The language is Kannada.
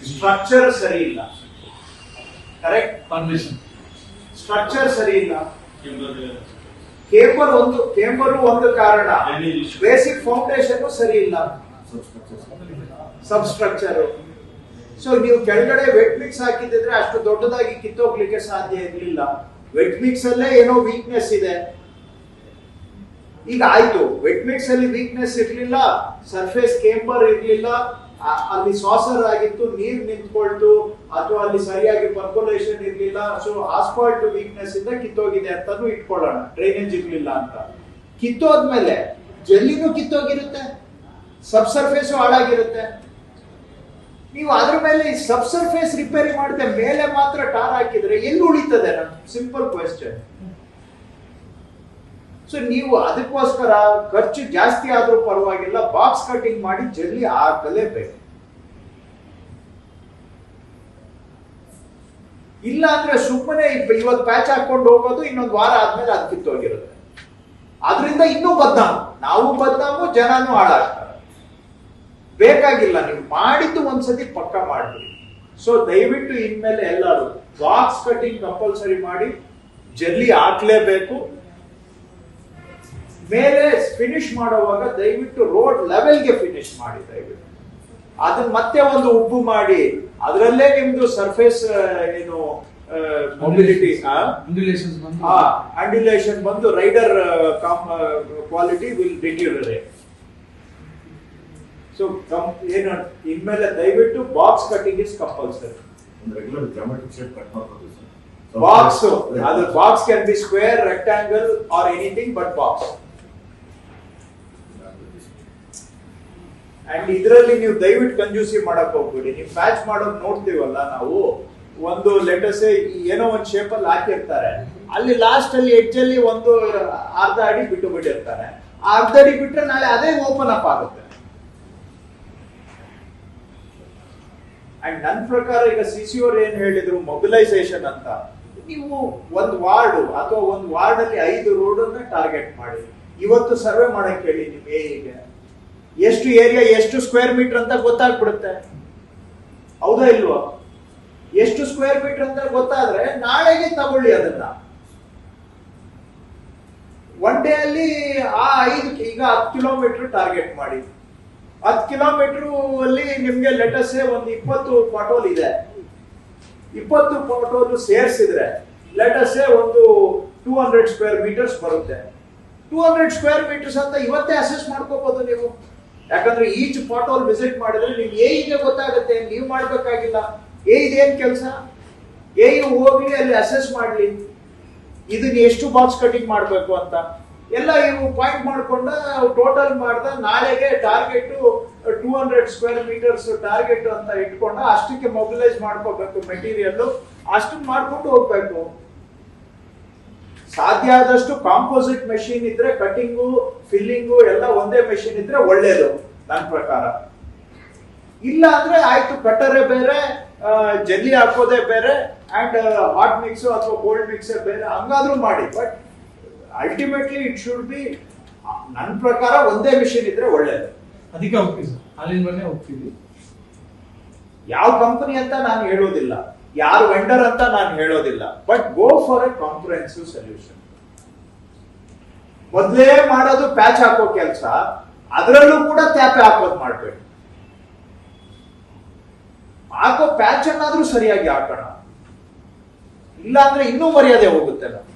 ಸ್ಟ್ರಕ್ಚರ್ ಸರಿ ಇಲ್ಲ. ಕರೆಕ್ಟ್. ಫಾರ್ಮೇಶನ್ ಸ್ಟ್ರಕ್ಚರ್ ಸರಿ ಇಲ್ಲ. ಕೇಂಬರು ಒಂದು ಕಾರಣ, ಬೇಸಿಕ್ ಫೌಂಡೇಶನ್ ಸರಿ ಇಲ್ಲ, ಸಬ್ ಸ್ಟ್ರಕ್ಚರ್. ಸೊ ನೀವು ಕೆಳಗಡೆ ವೆಟ್ ಮಿಕ್ಸ್ ಹಾಕಿದ್ರೆ ಅಷ್ಟು ದೊಡ್ಡದಾಗಿ ಕಿತ್ತೋಗ್ಲಿಕ್ಕೆ ಸಾಧ್ಯ ಇರಲಿಲ್ಲ. ವೆಟ್ ಮಿಕ್ಸ್ ಅಲ್ಲೇ ಏನೋ ವೀಕ್ನೆಸ್ ಇದೆ. ಈಗ ಆಯ್ತು, ವೆಟ್ ಮಿಕ್ಸ್ ಅಲ್ಲಿ ವೀಕ್ನೆಸ್ ಇರ್ಲಿಲ್ಲ, ಸರ್ಫೇಸ್ ಕೇಂಬರ್ ಇರ್ಲಿಲ್ಲ, ಅಲ್ಲಿ ಸಾಸರ್ ಆಗಿತ್ತು, ನೀರ್ ನಿಂತ್ಕೊಳ್ತು, ಅಥವಾ ಅಲ್ಲಿ ಸರಿಯಾಗಿ ಪರ್ಕೊಲೇಷನ್ ಇರ್ಲಿಲ್ಲ. ಸೊ ಆಸ್ಫಾಲ್ಟ್ ವೀಕ್ನೆಸ್ ಇಂದ ಕಿತ್ತೋಗಿದೆ ಅಂತಾನು ಇಟ್ಕೊಳ್ಳೋಣ, ಡ್ರೈನೇಜ್ ಇರ್ಲಿಲ್ಲ ಅಂತ. ಕಿತ್ತೋದ್ಮೇಲೆ ಜಲ್ಲಿನೂ ಕಿತ್ತೋಗಿರುತ್ತೆ, ಸಬ್ ಸರ್ಫೇಸು ಹಾಳಾಗಿರುತ್ತೆ. ನೀವು ಅದ್ರ ಮೇಲೆ ಸಬ್ ಸರ್ಫೇಸ್ ರಿಪೇರಿ ಮಾಡದೆ ಮೇಲೆ ಮಾತ್ರ ಟಾರ್ ಹಾಕಿದ್ರೆ ಎಲ್ಲಿ ಉಳಿತದೆ? Simple question. ಸೊ ನೀವು ಅದಕ್ಕೋಸ್ಕರ ಖರ್ಚು ಜಾಸ್ತಿ ಆದ್ರೂ ಪರವಾಗಿಲ್ಲ, ಬಾಕ್ಸ್ ಕಟಿಂಗ್ ಮಾಡಿ ಜಲ್ಲಿ ಹಾಕಲೇಬೇಕು. ಇಲ್ಲ ಅಂದ್ರೆ ಸುಮ್ಮನೆ ಇವತ್ತು ಪ್ಯಾಚ್ ಹಾಕೊಂಡು ಹೋಗೋದು, ಇನ್ನೊಂದು ವಾರ ಆದ್ಮೇಲೆ ಅದು ಕಿತ್ತೋಗಿರುತ್ತೆ. ಆದ್ರಿಂದ ಇನ್ನೂ ಬದ್ನಾಮು, ನಾವು ಬದ್ನಾಮು, ಜನನೂ ಹಾಳಾಗ್ತಾರೆ. ಬೇಕಾಗಿಲ್ಲ. ನೀವು ಮಾಡಿದ್ದು ಒಂದ್ಸತಿ ಪಕ್ಕ ಮಾಡ್ಬಿಡಿ. ಸೊ ದಯವಿಟ್ಟು ಇನ್ಮೇಲೆ ಎಲ್ಲರೂ ಬಾಕ್ಸ್ ಕಟಿಂಗ್ ಕಂಪಲ್ಸರಿ ಮಾಡಿ, ಜಲ್ಲಿ ಹಾಕ್ಲೇಬೇಕು. ಮೇಲೆ ಫಿನಿಶ್ ಮಾಡುವಾಗ ದಯವಿಟ್ಟು ರೋಡ್ ಲೆವೆಲ್ಗೆ ಫಿನಿಶ್ ಮಾಡಿ. ದಯವಿಟ್ಟು ಅದನ್ನ ಮತ್ತೆ ಒಂದು ಉಬ್ಬು ಮಾಡಿ, ಅದರಲ್ಲೇ ನಿಮ್ದು ಸರ್ಫೇಸ್ ಏನು ಮೊಬಿಲಿಟಿ ಅಂಡ್ಯುಲೇಷನ್ ಬಂದು rider quality will deteriorate. So ಏನು ಇನ್ಮೇಲೆ ದಯವಿಟ್ಟು box cutting is compulsory. Box, ಅದು box can be square, rectangle or anything but box. And ಇದರಲ್ಲಿ ನೀವು ದಯವಿಟ್ಟು ಕಂಜೂಸಿ ಮಾಡಕ್ ಹೋಗ್ಬಿಡಿ. ನೀವು ಪ್ಯಾಚ್ ಮಾಡೋದು ನೋಡ್ತೀವಲ್ಲ ನಾವು, ಒಂದು ಲೆಟಸ್ ಏನೋ ಒಂದು ಶೇಪ್ ಅಲ್ಲಿ ಹಾಕಿರ್ತಾರೆ, ಅಲ್ಲಿ ಲಾಸ್ಟ್ ಅಲ್ಲಿ ಎಡ್ಜ್ ಅಲ್ಲಿ ಒಂದು ಅರ್ಧ ಅಡಿ ಬಿಟ್ಟು ಬಿಟ್ಟಿರ್ತಾರೆ. ಅರ್ಧ ಅಡಿ ಬಿಟ್ರೆ ನಾಳೆ ಅದೇ ಓಪನ್ ಅಪ್ ಆಗುತ್ತೆ. ಅಂಡ್ ನನ್ನ ಪ್ರಕಾರ ಈಗ ಸಿಸಿ ಅವ್ರು ಏನ್ ಹೇಳಿದ್ರು ಮೊಬಿಲೈಸೇಷನ್ ಅಂತ, ನೀವು ಒಂದು ವಾರ್ಡ್ ಅಥವಾ ಒಂದು ವಾರ್ಡ್ ಅಲ್ಲಿ 5 ರೋಡ್ ಅನ್ನ ಟಾರ್ಗೆಟ್ ಮಾಡಿ ಇವತ್ತು ಸರ್ವೆ ಮಾಡಕ್ ಹೇಳಿ. ನಿಮ್ ಏಗೆ ಎಷ್ಟು ಏರಿಯಾ, ಎಷ್ಟು ಸ್ಕ್ವೇರ್ ಮೀಟರ್ ಅಂತ ಗೊತ್ತಾಗ್ಬಿಡುತ್ತೆ, ಹೌದಾ ಇಲ್ವಾ? ಎಷ್ಟು ಸ್ಕ್ವೇರ್ ಮೀಟರ್ ಅಂತ ಗೊತ್ತಾದ್ರೆ ನಾಳೆಗೆ ತಗೊಳ್ಳಿ ಅದನ್ನ. ಒನ್ ಡೇ ಅಲ್ಲಿ ಆ 5 ಈಗ 10 ಕಿಲೋಮೀಟರ್ ಟಾರ್ಗೆಟ್ ಮಾಡಿ. 10 ಕಿಲೋಮೀಟರ್ ಅಲ್ಲಿ ನಿಮ್ಗೆ ಲೆಟಸೆ ಒಂದು 20 ಪಾಟೋಲ್ ಇದೆ. 20 ಪಾಟೋಲ್ ಸೇರಿಸಿದ್ರೆ ಲೆಟಸೆ ಒಂದು 200 ಸ್ಕ್ವೇರ್ ಮೀಟರ್ಸ್ ಬರುತ್ತೆ. 200 ಸ್ಕ್ವೇರ್ ಮೀಟರ್ಸ್ ಅಂತ ಇವತ್ತೇ ಅಸೆಸ್ ಮಾಡ್ಕೋಬಹುದು ನೀವು. ಯಾಕಂದ್ರೆ ಈಚ್ ಪಾಟೋಲ್ ವಿಸಿಟ್ ಮಾಡಿದ್ರೆ ನಿಮ್ಗೆ ಏಗೆ ಗೊತ್ತಾಗುತ್ತೆ, ನೀವು ಮಾಡ್ಬೇಕಾಗಿಲ್ಲ. ಇದೇನ್ ಕೆಲಸ, ಹೋಗ್ಲಿ ಅಲ್ಲಿ ಅಸೆಸ್ ಮಾಡ್ಲಿ, ಇದನ್ನ ಎಷ್ಟು ಬಾಕ್ಸ್ ಕಟಿಂಗ್ ಮಾಡ್ಬೇಕು ಅಂತ ಎಲ್ಲ ಇವು ಪಾಯಿಂಟ್ ಮಾಡ್ಕೊಂಡ ಟೋಟಲ್ ಮಾಡ್ದ. ನಾಳೆಗೆ ಟಾರ್ಗೆಟ್ 200 ಸ್ಕ್ವೇರ್ ಮೀಟರ್ಸ್ ಟಾರ್ಗೆಟ್ ಅಂತ ಇಟ್ಕೊಂಡ ಅಷ್ಟಕ್ಕೆ ಮೊಬಿಲೈಸ್ ಮಾಡ್ಕೋಬೇಕು ಮೆಟೀರಿಯಲ್, ಅಷ್ಟು ಮಾಡ್ಕೊಂಡು ಹೋಗ್ಬೇಕು. ಸಾಧ್ಯ ಆದಷ್ಟು ಕಾಂಪೋಸಿಟ್ ಮೆಷಿನ್ ಇದ್ರೆ, ಕಟಿಂಗು ಫಿಲ್ಲಿಂಗು ಎಲ್ಲ ಒಂದೇ ಮೆಷಿನ್ ಇದ್ರೆ ಒಳ್ಳೇದು ನನ್ನ ಪ್ರಕಾರ. ಇಲ್ಲ ಅಂದ್ರೆ ಆಯ್ತು, ಕಟ್ಟರೆ ಬೇರೆ, ಜಲ್ಲಿ ಹಾಕೋದೇ ಬೇರೆ, ಅಂಡ್ ಹಾಟ್ ಮಿಕ್ಸ್ ಅಥವಾ ಕೋಲ್ಡ್ ಮಿಕ್ಸ್ ಬೇರೆ, ಹಂಗಾದ್ರೂ ಮಾಡಿ. But ultimately it should be, ನನ್ನ ಪ್ರಕಾರ ಒಂದೇ ಮಿಷಿನ್ ಇದ್ರೆ ಒಳ್ಳೇದು. ಅದಕ್ಕೆ ಹೋಗ್ತೀವಿ ಸರ್, ಹಾಲಿನ ಮನೆ ಹೋಗ್ತೀವಿ. ಯಾವ ಕಂಪನಿ ಅಂತ ನಾನು ಹೇಳೋದಿಲ್ಲ, ಯಾರು ವೆಂಡರ್ ಅಂತ ನಾನು ಹೇಳೋದಿಲ್ಲ, but go for A comprehensive solution. ಮೊದಲೇ ಮಾಡೋದು ಪ್ಯಾಚ್ ಹಾಕೋ ಕೆಲಸ, ಅದರಲ್ಲೂ ಕೂಡ ಟ್ಯಾಪೆ ಹಾಕೋದು ಮಾಡ್ಬೇಕು. ಹಾಕೋ ಪ್ಯಾಚ್ ಅನ್ನಾದ್ರೂ ಸರಿಯಾಗಿ ಹಾಕೋಣ, ಇಲ್ಲ ಅಂದ್ರೆ ಇನ್ನೂ ಮರ್ಯಾದೆ ಹೋಗುತ್ತೆ ನಾವು.